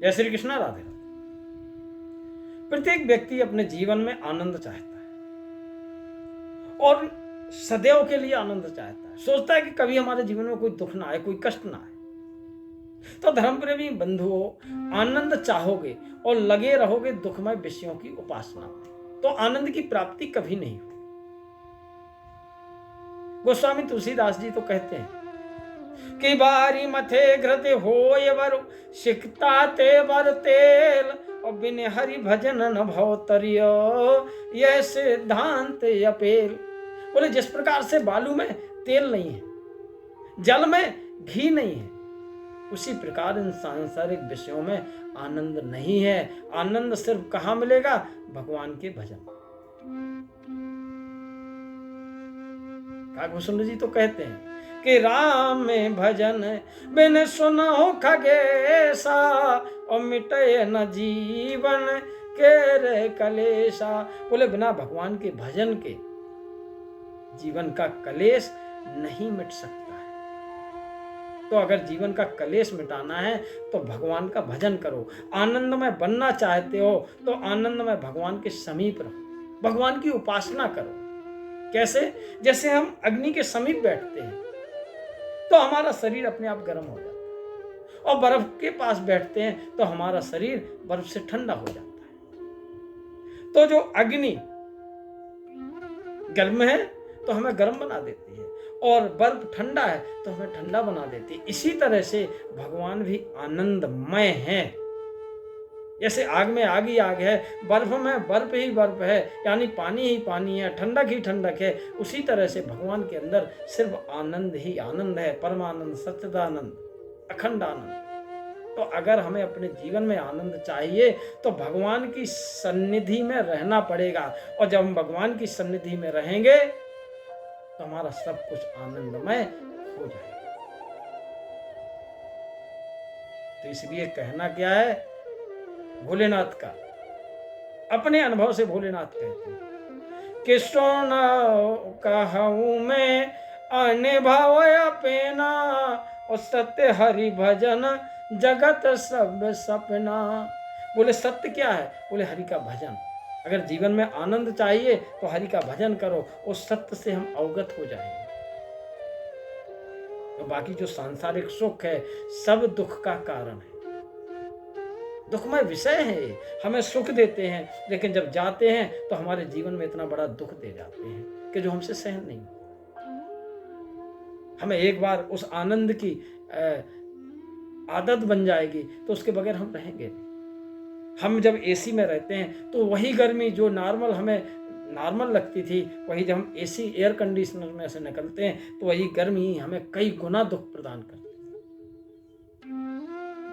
जय श्री कृष्णा, राधे राधे। प्रत्येक व्यक्ति अपने जीवन में आनंद चाहता है और सदैव के लिए आनंद चाहता है। सोचता है कि कभी हमारे जीवन में कोई दुख ना आए, कोई कष्ट ना आए। तो धर्मप्रेमी बंधुओं, आनंद चाहोगे और लगे रहोगे दुखमय विषयों की उपासना में, तो आनंद की प्राप्ति कभी नहीं होगी। गोस्वामी तुलसीदास जी तो कहते हैं कि बारी मथे घृत होय वर सिकता ते वर तेल और बिन हरि भजन न भव तरियो यह सिद्धांत अपेल। बोले जिस प्रकार से बालू में तेल नहीं है, जल में घी नहीं है, उसी प्रकार इन सांसारिक विषयों में आनंद नहीं है। आनंद सिर्फ कहां मिलेगा? भगवान के भजन। काकभूषण जी तो कहते हैं कि राम में भजन बिन सुनो खगेसा और मिटे न जीवन के रे कलेसा। बोले बिना भगवान के भजन के जीवन का कलेश नहीं मिट सकता है। तो अगर जीवन का कलेश मिटाना है तो भगवान का भजन करो। आनंद में बनना चाहते हो तो आनंद में भगवान के समीप रहो, भगवान की उपासना करो। कैसे? जैसे हम अग्नि के समीप बैठते हैं तो हमारा शरीर अपने आप गर्म हो जाता है, और बर्फ के पास बैठते हैं तो हमारा शरीर बर्फ से ठंडा हो जाता है। तो जो अग्नि गर्म है तो हमें गर्म बना देती है, और बर्फ ठंडा है तो हमें ठंडा बना देती है। इसी तरह से भगवान भी आनंदमय है। जैसे आग में आग ही आग है, बर्फ में बर्फ ही बर्फ है, यानी पानी ही पानी है, ठंडक ही ठंडक है। उसी तरह से भगवान के अंदर सिर्फ आनंद ही आनंद है, परमानंद, सच्चिदानंद, अखंड आनंद। तो अगर हमें अपने जीवन में आनंद चाहिए तो भगवान की सन्निधि में रहना पड़ेगा, और जब हम भगवान की सन्निधि में रहेंगे तो हमारा सब कुछ आनंदमय हो जाएगा। तो इसलिए कहना क्या है भोलेनाथ का, अपने अनुभव से भोलेनाथ कहते हैं कि सोना कहूं मैं अनुभव पेना और सत्य हरि भजन जगत सब सपना। बोले सत्य क्या है? बोले हरि का भजन। अगर जीवन में आनंद चाहिए तो हरि का भजन करो, उस सत्य से हम अवगत हो जाएंगे। तो बाकी जो सांसारिक सुख है सब दुख का कारण है, दुखमय विषय है, हमें सुख देते हैं, लेकिन जब जाते हैं तो हमारे जीवन में इतना बड़ा दुख दे जाते हैं कि जो हमसे सहन नहीं। हमें एक बार उस आनंद की आदत बन जाएगी तो उसके बगैर हम रहेंगे नहीं। हम जब एसी में रहते हैं तो वही गर्मी जो नॉर्मल हमें नॉर्मल लगती थी, वही जब हम एसी एयर कंडीशनर में से निकलते हैं तो वही गर्मी हमें कई गुना दुख प्रदान करती है।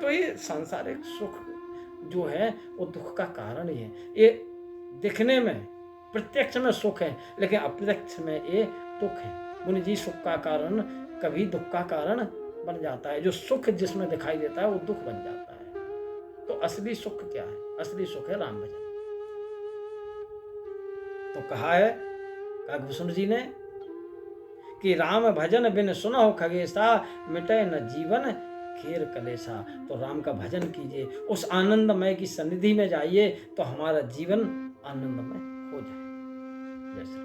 तो ये सांसारिक सुख जो है वो दुख का कारण ही है। ये दिखने में प्रत्यक्ष में सुख है, लेकिन अप्रत्यक्ष में ये दुख है। मुनि जी सुख का कारण कभी दुख का कारण बन जाता है। जो सुख जिसमें दिखाई देता है वो दुख बन जाता है। तो असली सुख क्या है? असली सुख है राम भजन। तो कहा है काकभूषण जी ने कि राम भजन बिन सुनो खगेसा मिटे न जीवन खेर कलेसा। तो राम का भजन कीजिए, उस आनंदमय की सन्निधि में जाइए तो हमारा जीवन आनंदमय हो जाए। जैसे